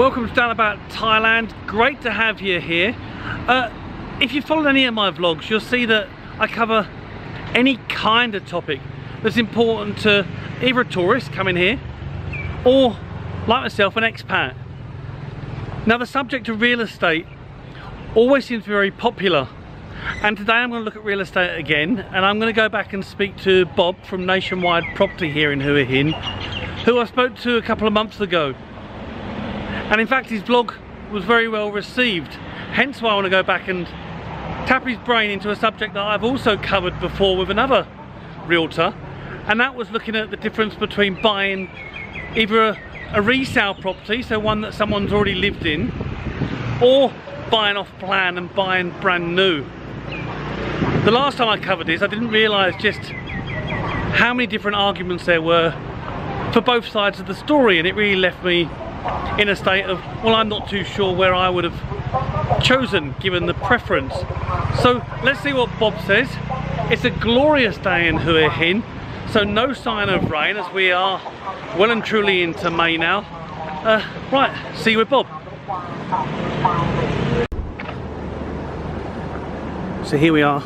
Welcome to Down About Thailand. Great to have you here. If you followed any of my vlogs, you'll see that I cover any kind of topic that's important to either a tourist coming here or, like myself, an expat. Now, the subject of real estate always seems very popular, and today I'm going to look at real estate again, and I'm going to go back and speak to Bob from Nationwide Property here in Hua Hin, who I spoke to a couple of months ago. And in fact, his vlog was very well received, hence why I want to go back and tap his brain into a subject that I've also covered before with another realtor, and that was looking at the difference between buying either a resale property, so one that someone's already lived in, or buying off plan and buying brand new. The last time I covered this, I didn't realise just how many different arguments there were for both sides of the story, and it really left me in a state of, well, I'm not too sure where I would have chosen given the preference. So let's see what Bob says. It's a glorious day in Hua Hin, so no sign of rain as we are well and truly into May now. Right, see you with Bob. So here we are,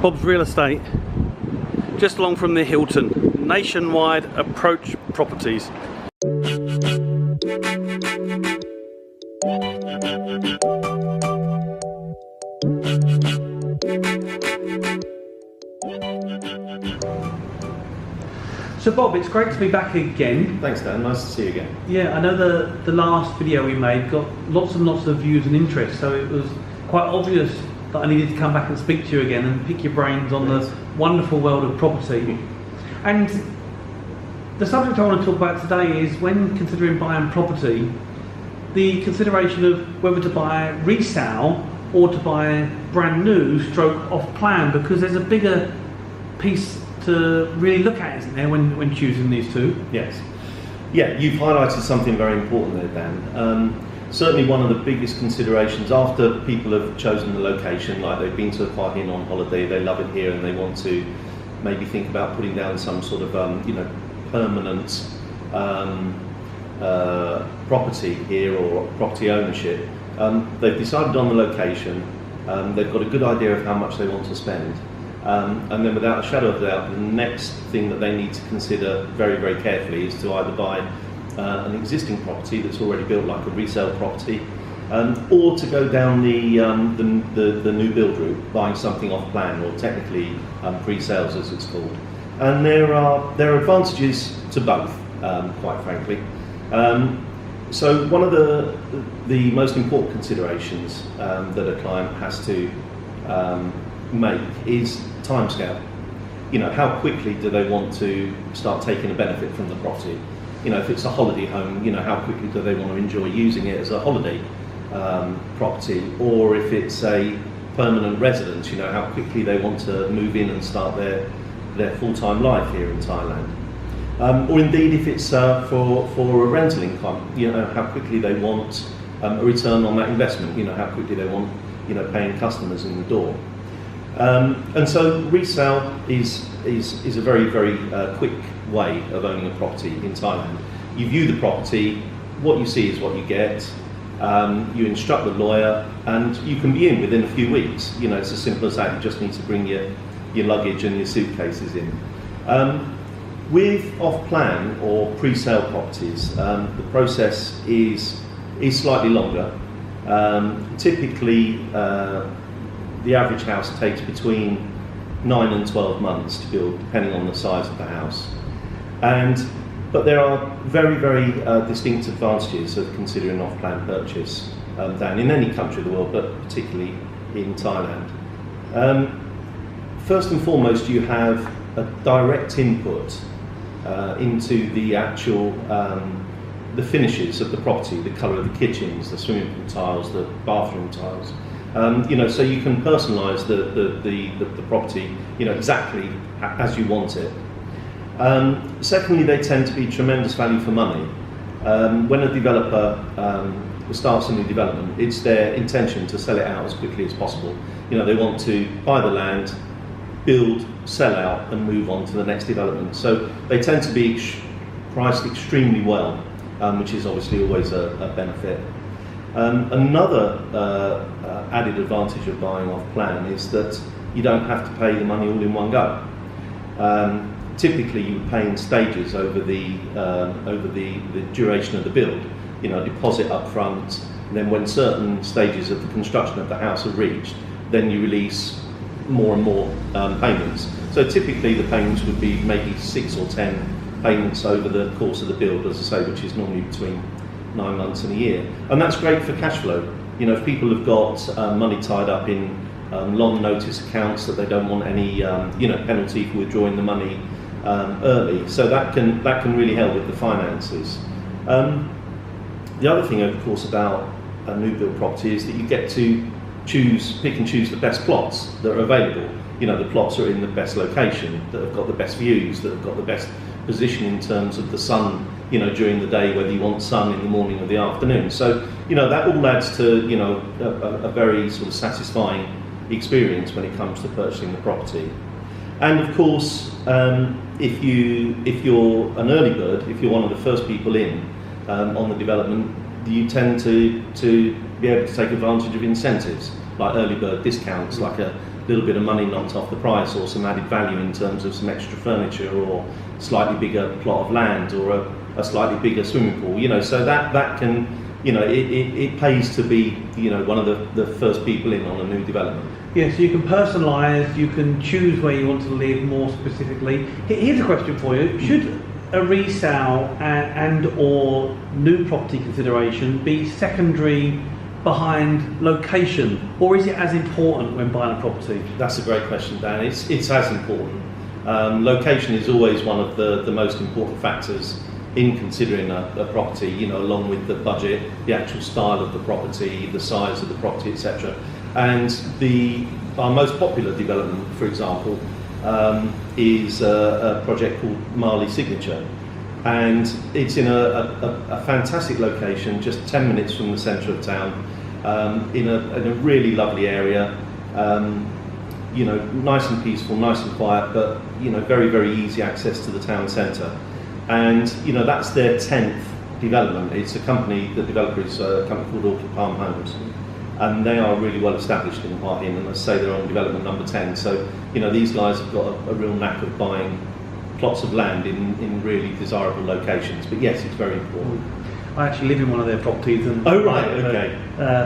Bob's Real Estate, just along from the Hilton, Nationwide Approach Properties. So Bob, it's great to be back again. Thanks Dan, nice to see you again. Yeah, I know the last video we made got lots and lots of views and interest, so it was quite obvious that I needed to come back and speak to you again and pick your brains on the wonderful world of property. And the subject I want to talk about today is, when considering buying property, the consideration of whether to buy resale or to buy brand new stroke off plan, because there's a bigger piece to really look at, isn't there, when choosing these two? Yes. Yeah, you've highlighted something very important there, Dan. Certainly one of the biggest considerations after people have chosen the location, like they've been to Hua Hin on holiday, they love it here and they want to maybe think about putting down some sort of permanent property here or property ownership. They've decided on the location, they've got a good idea of how much they want to spend. And then without a shadow of a doubt, the next thing that they need to consider very, very carefully is to either buy an existing property that's already built, like a resale property, or to go down the new build route, buying something off plan, or technically pre-sales as it's called. And there are advantages to both, quite frankly. So one of the most important considerations that a client has to make is timescale. You know, how quickly do they want to start taking a benefit from the property? You know, if it's a holiday home, you know, how quickly do they want to enjoy using it as a holiday property? Or if it's a permanent residence, you know, how quickly they want to move in and start their full-time life here in Thailand. Or indeed, if it's for a rental income, you know, how quickly they want a return on that investment, you know, how quickly they want, you know, paying customers in the door. And so resale is a very, very quick way of owning a property in Thailand. You view the property, what you see is what you get, you instruct the lawyer, and you can be in within a few weeks. You know, it's as simple as that. You just need to bring your luggage and your suitcases in. With off-plan or pre-sale properties, the process is slightly longer. Typically, the average house takes between 9 and 12 months to build, depending on the size of the house. But there are very, very distinct advantages of considering off-plan purchase than in any country of the world, but particularly in Thailand. First and foremost, you have a direct input into the actual the finishes of the property, the colour of the kitchens, the swimming pool tiles, the bathroom tiles. You know, so you can personalise the property, you know, exactly as you want it. Secondly, they tend to be tremendous value for money. When a developer starts a new development, it's their intention to sell it out as quickly as possible. You know, they want to buy the land, build, sell out, and move on to the next development. So they tend to be priced extremely well. which is obviously always a benefit. Another added advantage of buying off plan is that you don't have to pay the money all in one go. Typically, you would pay in stages over the duration of the build. You know, deposit up front, and then when certain stages of the construction of the house are reached, then you release more and more payments. So typically, the payments would be maybe 6 or 10 payments over the course of the build, as I say, which is normally between 9 months and a year, and that's great for cash flow. You know, if people have got money tied up in long notice accounts that they don't want any penalty for withdrawing the money early, so that can really help with the finances. The other thing, of course, about a new build property is that you get to pick and choose the best plots that are available. You know, the plots are in the best location, that have got the best views, that have got the best position in terms of the sun, you know, during the day, whether you want sun in the morning or the afternoon. So, you know, that all adds to, you know, a very sort of satisfying experience when it comes to purchasing the property. And of course, if you're an early bird, if you're one of the first people in on the development, you tend to be able to take advantage of incentives like early bird discounts, like a little bit of money knocked off the price, or some added value in terms of some extra furniture, or slightly bigger plot of land, or a slightly bigger swimming pool. You know, so that can, you know, it pays to be, you know, one of the first people in on a new development. Yeah, so you can personalise, you can choose where you want to live more specifically. Here's a question for you: should a resale and or new property consideration be secondary behind location, or is it as important when buying a property? That's a great question, Dan. It's as important. Location is always one of the most important factors in considering a property, you know, along with the budget, the actual style of the property, the size of the property, etc. And our most popular development, for example, is a project called Marley Signature, and it's in a fantastic location, just 10 minutes from the centre of town, in a really lovely area. You know, nice and peaceful, nice and quiet, but, you know, very, very easy access to the town centre. And, you know, that's their 10th development. It's a company, the developer is a company called Orchid Palm Homes, and they are really well established in Park Inn, and I say they're on development number 10. So, you know, these guys have got a real knack of buying plots of land in really desirable locations. But yes, it's very important. I actually live in one of their properties, and oh right, okay.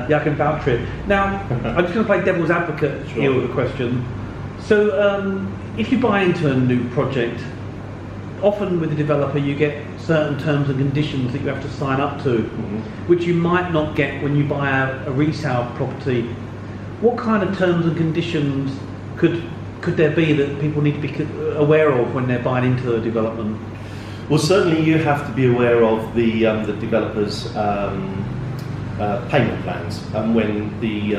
Yeah, I can vouch for it. Now, I'm just going to play devil's advocate here with a question. So, if you buy into a new project, often with the developer you get certain terms and conditions that you have to sign up to, which you might not get when you buy a resale property. What kind of terms and conditions could there be that people need to be aware of when they're buying into a development? Well, certainly you have to be aware of the developer's payment plans, and when the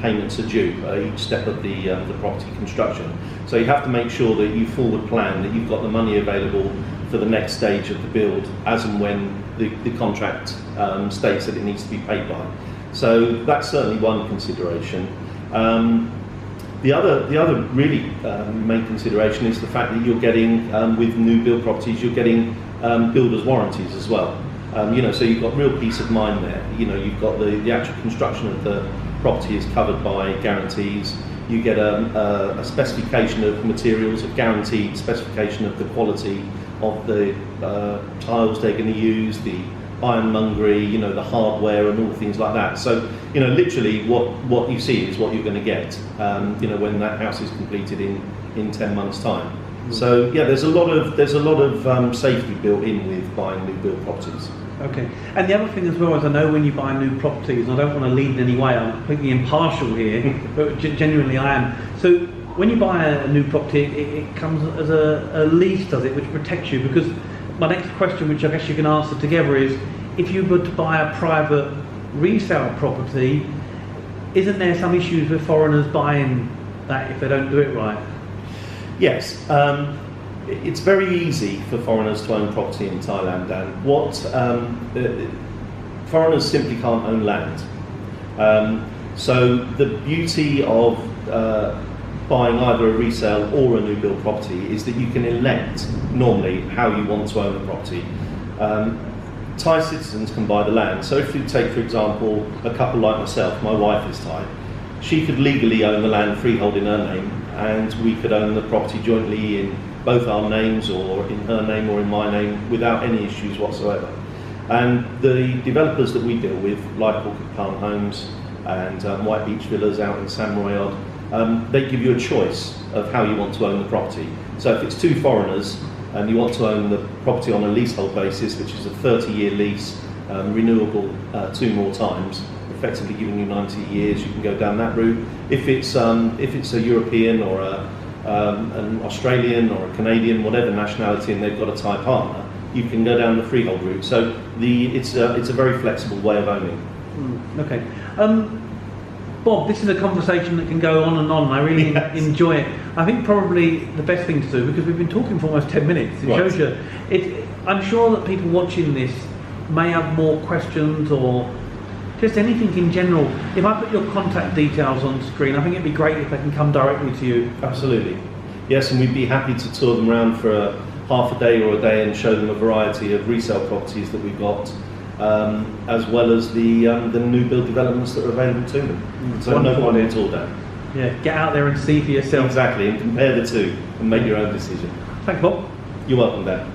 payments are due each step of the property construction. So you have to make sure that you forward plan that you've got the money available for the next stage of the build, as and when the contract states that it needs to be paid by. So that's certainly one consideration. The other really main consideration is the fact that you're getting, with new build properties, you're getting builder's warranties as well. You know, so you've got real peace of mind there. You know, you've got the actual construction of the property is covered by guarantees. You get a specification of materials, a guaranteed specification of the quality of the tiles they're going to use, the ironmongery, you know, the hardware and all things like that. So, you know, literally what you see is what you're going to get, you know, when that house is completed in 10 months' time. So yeah, there's a lot of safety built in with buying new build properties. Okay, and the other thing as well is, I know when you buy new properties, and I don't want to lead in any way, I'm completely impartial here, but genuinely I am. So when you buy a new property, it comes as a lease, does it, which protects you? Because my next question, which I guess you can answer together, is if you were to buy a private resale property, isn't there some issues with foreigners buying that if they don't do it right? Yes, it's very easy for foreigners to own property in Thailand, and foreigners simply can't own land. So the beauty of buying either a resale or a new build property is that you can elect normally how you want to own the property. Thai citizens can buy the land. So if you take, for example, a couple like myself, my wife is Thai, she could legally own the land freehold in her name, and we could own the property jointly in both our names, or in her name or in my name, without any issues whatsoever. And the developers that we deal with, like Orchid Palm Homes and White Beach Villas out in San Royod, they give you a choice of how you want to own the property. So if it's two foreigners and you want to own the property on a leasehold basis, which is a 30-year lease, renewable 2 more times, effectively giving you 90 years, you can go down that route. If it's a European or an Australian or a Canadian, whatever nationality, and they've got a Thai partner, you can go down the freehold route. So it's a very flexible way of owning. Okay. Bob, this is a conversation that can go on and on. I really enjoy it. I think probably the best thing to do, because we've been talking for almost 10 minutes, it shows you. I'm sure that people watching this may have more questions or just anything in general. If I put your contact details on screen, I think it'd be great if they can come directly to you. Absolutely. Yes, and we'd be happy to tour them around for a half a day or a day and show them a variety of resale properties that we've got, as well as the new build developments that are available to them. So no problem at all, Dan. Yeah, get out there and see for yourself. Exactly, and compare the two and make your own decision. Thanks, Bob. You're welcome, Dan.